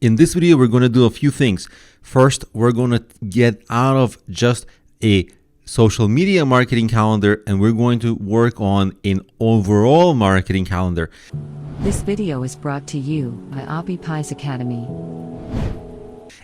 In this video, we're going to do a few things. First, we're going to get out of just a social media marketing calendar, and we're going to work on an overall marketing calendar. This video is brought to you by OppiPies Academy.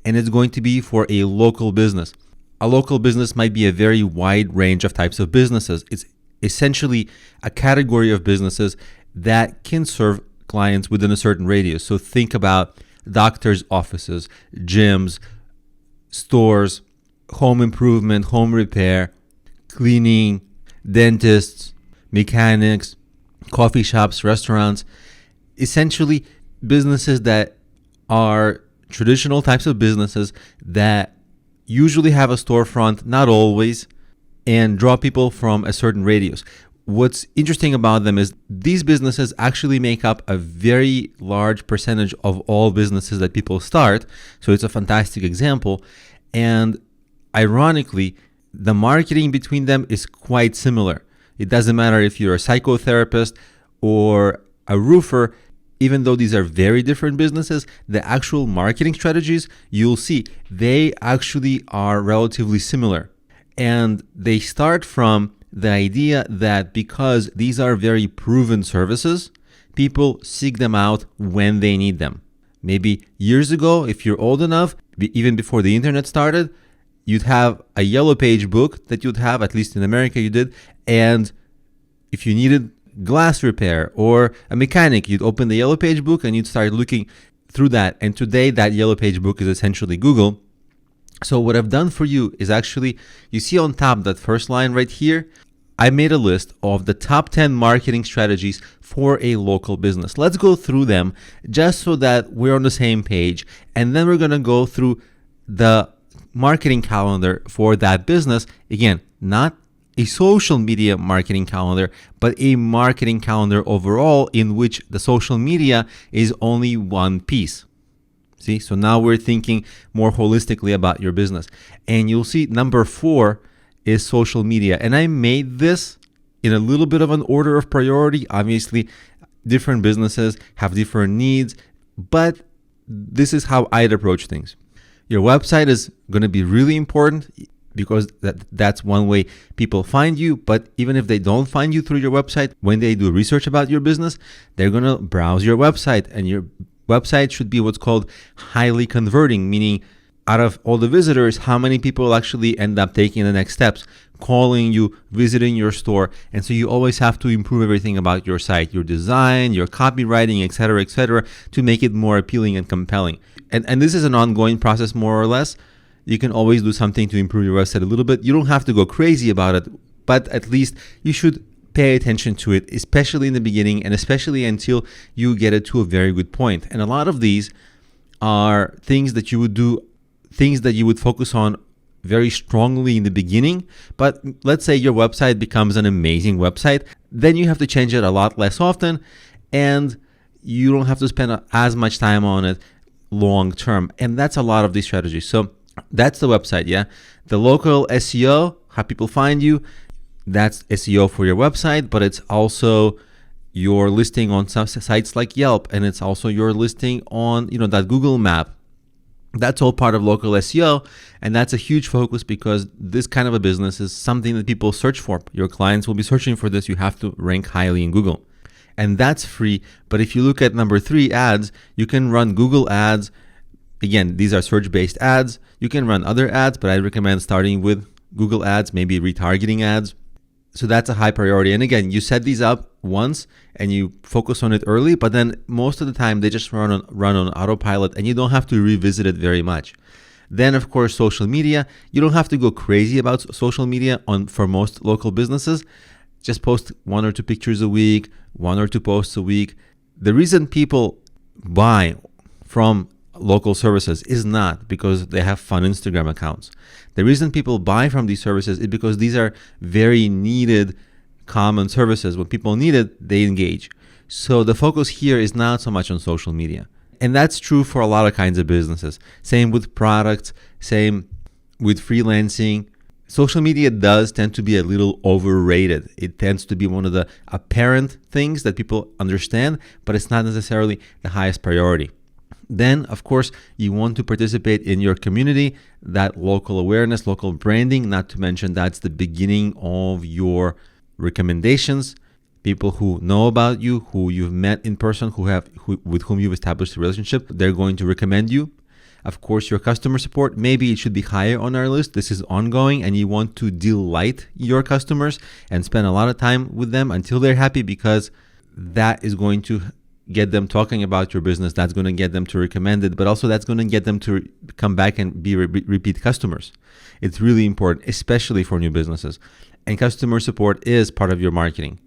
And it's going to be for a local business. A local business might be a very wide range of types of businesses. It's essentially a category of businesses that can serve clients within a certain radius. So think about doctors' offices, gyms, stores, home improvement, home repair, cleaning, dentists, mechanics, coffee shops, restaurants. Essentially, businesses that are traditional types of businesses that usually have a storefront, not always, and draw people from a certain radius. What's interesting about them is these businesses actually make up a very large percentage of all businesses that people start. So it's a fantastic example. And ironically, the marketing between them is quite similar. It doesn't matter if you're a psychotherapist or a roofer. Even though these are very different businesses, the actual marketing strategies, you'll see they actually are relatively similar. And they start from the idea that because these are very proven services, people seek them out when they need them. Maybe years ago, if you're old enough, even before the internet started, you'd have a yellow page book that you'd have, at least in America you did, and if you needed glass repair or a mechanic, you'd open the yellow page book and you'd start looking through that. And today that yellow page book is essentially Google. So what I've done for you is actually, you see on top that first line right here, I made a list of the top 10 marketing strategies for a local business. Let's go through them just so that we're on the same page. And then we're going to go through the marketing calendar for that business. Again, not a social media marketing calendar, but a marketing calendar overall in which the social media is only one piece. See, so now we're thinking more holistically about your business. And you'll see number 4 is social media. And I made this in a little bit of an order of priority. Obviously, different businesses have different needs, but this is how I'd approach things. Your website is going to be really important because that's one way people find you. But even if they don't find you through your website, when they do research about your business, they're going to browse your website, and your website should be what's called highly converting, meaning out of all the visitors, how many people actually end up taking the next steps, calling you, visiting your store. And so you always have to improve everything about your site, your design, your copywriting, et cetera, to make it more appealing and compelling. And this is an ongoing process, more or less. You can always do something to improve your website a little bit. You don't have to go crazy about it, but at least you should pay attention to it, especially in the beginning and especially until you get it to a very good point. And a lot of these are things that you would do, things that you would focus on very strongly in the beginning. But let's say your website becomes an amazing website, then you have to change it a lot less often, and you don't have to spend as much time on it long term. And that's a lot of these strategies. So that's the website, yeah. The local SEO, how people find you, that's SEO for your website, but it's also your listing on some sites like Yelp, and it's also your listing on, that Google map. That's all part of local SEO, and that's a huge focus because this kind of a business is something that people search for. Your clients will be searching for this. You have to rank highly in Google, and that's free. But if you look at number 3, ads, you can run Google ads. Again, these are search-based ads. You can run other ads, but I recommend starting with Google ads, maybe retargeting ads. So that's a high priority. And again, you set these up once and you focus on it early, but then most of the time they just run on autopilot and you don't have to revisit it very much. Then, of course, social media. You don't have to go crazy about social media for most local businesses. Just post 1 or 2 pictures a week, 1 or 2 posts a week. The reason people buy from local services is not because they have fun Instagram accounts. The reason people buy from these services is because these are very needed common services. When people need it, they engage. So the focus here is not so much on social media. And that's true for a lot of kinds of businesses. Same with products, same with freelancing. Social media does tend to be a little overrated. It tends to be one of the apparent things that people understand, but it's not necessarily the highest priority. Then, of course, you want to participate in your community, that local awareness, local branding, not to mention that's the beginning of your recommendations. People who know about you, who you've met in person, with whom you've established a relationship, they're going to recommend you. Of course, your customer support, maybe it should be higher on our list. This is ongoing, and you want to delight your customers and spend a lot of time with them until they're happy, because that is going to get them talking about your business. That's going to get them to recommend it, but also that's going to get them to come back and be repeat customers. It's really important, especially for new businesses. And customer support is part of your marketing.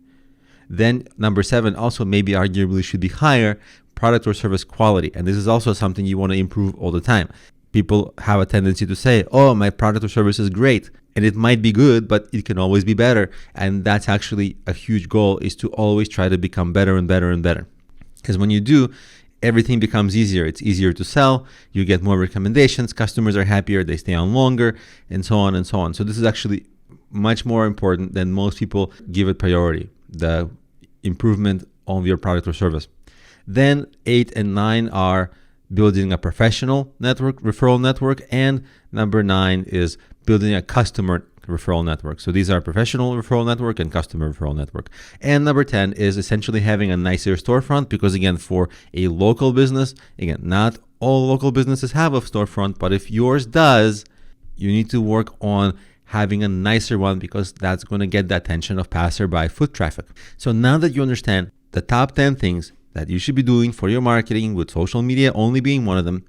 Then number 7, also maybe arguably should be higher, product or service quality. And this is also something you want to improve all the time. People have a tendency to say, oh, my product or service is great. And it might be good, but it can always be better. And that's actually a huge goal, is to always try to become better and better and better. Because when you do, everything becomes easier. It's easier to sell. You get more recommendations. Customers are happier. They stay on longer, and so on and so on. So this is actually much more important than most people give it priority, the improvement of your product or service. Then 8 and 9 are building a professional network, referral network. And number 9 is building a customer referral network. So these are professional referral network and customer referral network. And number 10 is essentially having a nicer storefront, because again, for a local business, again, not all local businesses have a storefront, but if yours does, you need to work on having a nicer one, because that's going to get the attention of passerby foot traffic. So now that you understand the top 10 things that you should be doing for your marketing, with social media only being one of them,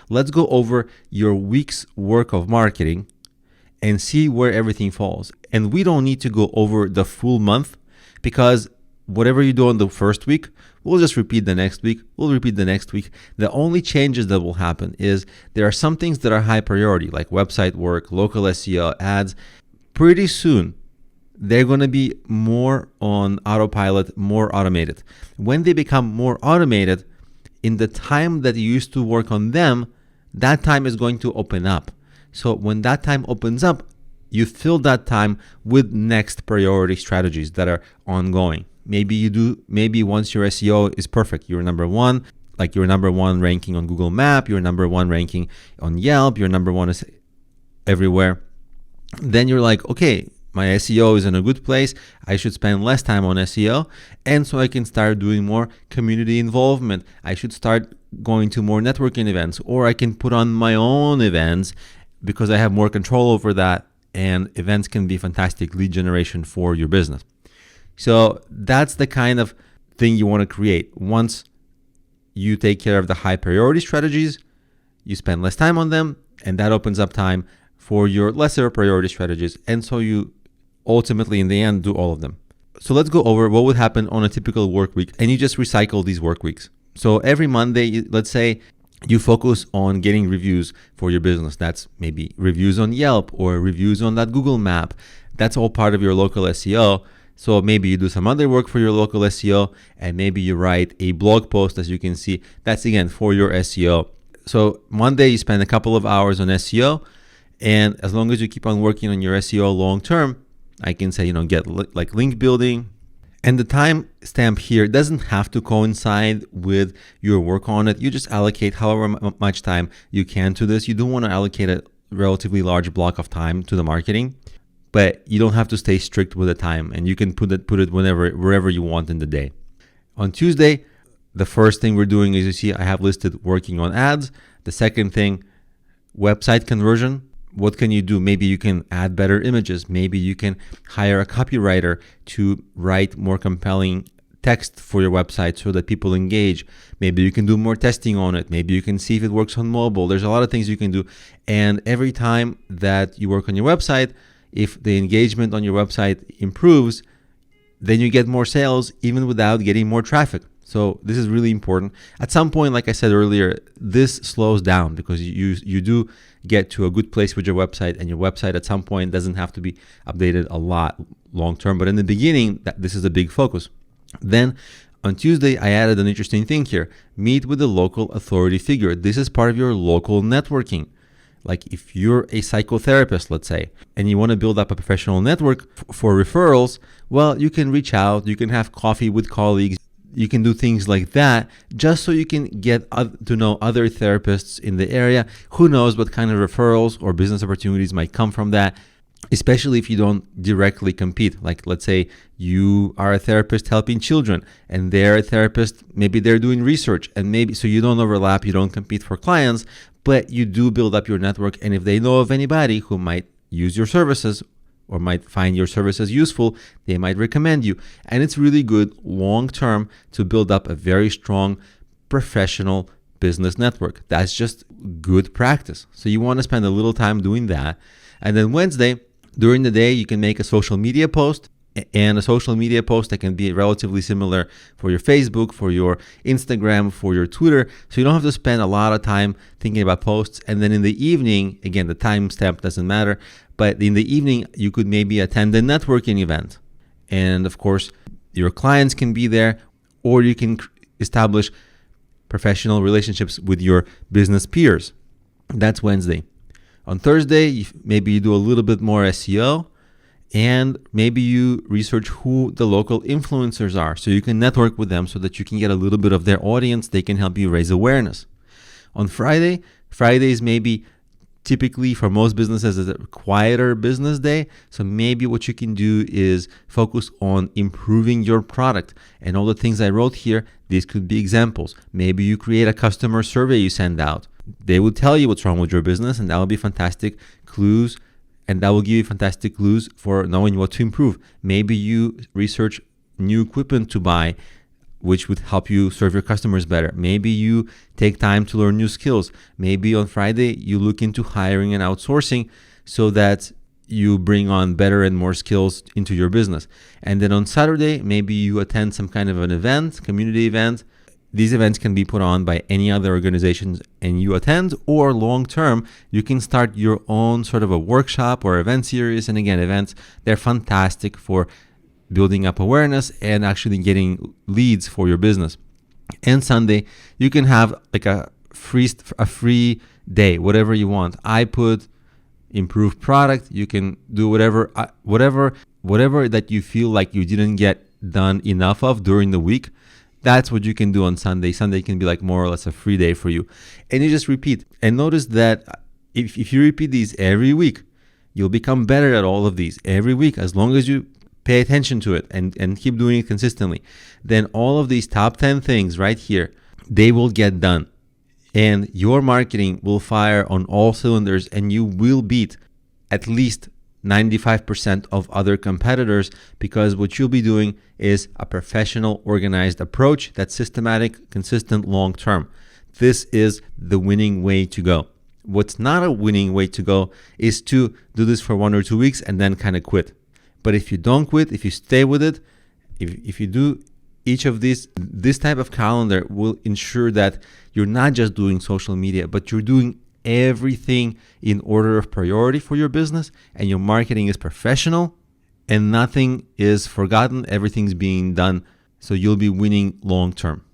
let's go over your week's work of marketing and see where everything falls. And we don't need to go over the full month, because whatever you do on the first week, we'll just repeat the next week. We'll repeat the next week. The only changes that will happen is there are some things that are high priority, like website work, local SEO, ads. Pretty soon, they're going to be more on autopilot, more automated. When they become more automated, in the time that you used to work on them, that time is going to open up. So when that time opens up, you fill that time with next priority strategies that are ongoing. Maybe once your SEO is perfect, you're number one, like your number one ranking on Google Map, your number one ranking on Yelp, your number one is everywhere. Then you're like, okay, my SEO is in a good place. I should spend less time on SEO. And so I can start doing more community involvement. I should start going to more networking events, or I can put on my own events, because I have more control over that, and events can be fantastic lead generation for your business. So that's the kind of thing you want to create. Once you take care of the high priority strategies, you spend less time on them, and that opens up time for your lesser priority strategies. And so you ultimately, in the end, do all of them. So let's go over what would happen on a typical work week, and you just recycle these work weeks. So every Monday, let's say you focus on getting reviews for your business. That's maybe reviews on Yelp or reviews on that Google Map. That's all part of your local SEO. So maybe you do some other work for your local SEO, and maybe you write a blog post, as you can see. That's again for your SEO. So Monday you spend a couple of hours on SEO, and as long as you keep on working on your SEO long term, I can say, get like link building. And the time stamp here doesn't have to coincide with your work on it. You just allocate however much time you can to this. You do want to allocate a relatively large block of time to the marketing, but you don't have to stay strict with the time, and you can put it wherever you want in the day. On Tuesday, the first thing we're doing is, you see, I have listed working on ads. The second thing, website conversion. What can you do? Maybe you can add better images. Maybe you can hire a copywriter to write more compelling text for your website so that people engage. Maybe you can do more testing on it. Maybe you can see if it works on mobile. There's a lot of things you can do. And every time that you work on your website, if the engagement on your website improves, then you get more sales even without getting more traffic. So this is really important. At some point, like I said earlier, this slows down, because you do get to a good place with your website, and your website at some point doesn't have to be updated a lot long term. But in the beginning, this is a big focus. Then on Tuesday, I added an interesting thing here. Meet with a local authority figure. This is part of your local networking. Like if you're a psychotherapist, let's say, and you want to build up a professional network for referrals, well, you can reach out, you can have coffee with colleagues. You can do things like that just so you can get to know other therapists in the area. Who knows what kind of referrals or business opportunities might come from that, especially if you don't directly compete. Like, let's say you are a therapist helping children and they're a therapist, maybe they're doing research, and maybe so you don't overlap, you don't compete for clients, but you do build up your network. And if they know of anybody who might use your services or might find your services useful, they might recommend you. And it's really good long term to build up a very strong professional business network. That's just good practice. So you want to spend a little time doing that. And then Wednesday, during the day, you can make a social media post, and a social media post that can be relatively similar for your Facebook, for your Instagram, for your Twitter. So you don't have to spend a lot of time thinking about posts. And then in the evening, again, the timestamp doesn't matter, but in the evening, you could maybe attend a networking event. And of course, your clients can be there, or you can establish professional relationships with your business peers. That's Wednesday. On Thursday, maybe you do a little bit more SEO, and maybe you research who the local influencers are so you can network with them so that you can get a little bit of their audience. They can help you raise awareness. On Fridays maybe typically for most businesses is a quieter business day. So maybe what you can do is focus on improving your product. And all the things I wrote here, these could be examples. Maybe you create a customer survey you send out. They will tell you what's wrong with your business, and that will be fantastic clues. And that will give you fantastic clues for knowing what to improve. Maybe you research new equipment to buy, which would help you serve your customers better. Maybe you take time to learn new skills. Maybe on Friday, you look into hiring and outsourcing so that you bring on better and more skills into your business. And then on Saturday, maybe you attend some kind of an event, community event. These events can be put on by any other organizations and you attend, or long term, you can start your own sort of a workshop or event series. And again, events, they're fantastic for building up awareness and actually getting leads for your business. And Sunday, you can have like a free day, whatever you want. I put improved product. You can do whatever that you feel like you didn't get done enough of during the week. That's what you can do on Sunday. Sunday can be like more or less a free day for you. And you just repeat. And notice that if you repeat these every week, you'll become better at all of these every week, as long as you pay attention to it and keep doing it consistently. Then all of these top 10 things right here, they will get done. And your marketing will fire on all cylinders, and you will beat at least 95% of other competitors, because what you'll be doing is a professional, organized approach that's systematic, consistent, long term. This is the winning way to go. What's not a winning way to go is to do this for 1 or 2 weeks and then kind of quit. But if you don't quit, if you stay with it, if you do each of these, this type of calendar will ensure that you're not just doing social media, but you're doing everything in order of priority for your business, and your marketing is professional and nothing is forgotten. Everything's being done, so you'll be winning long term.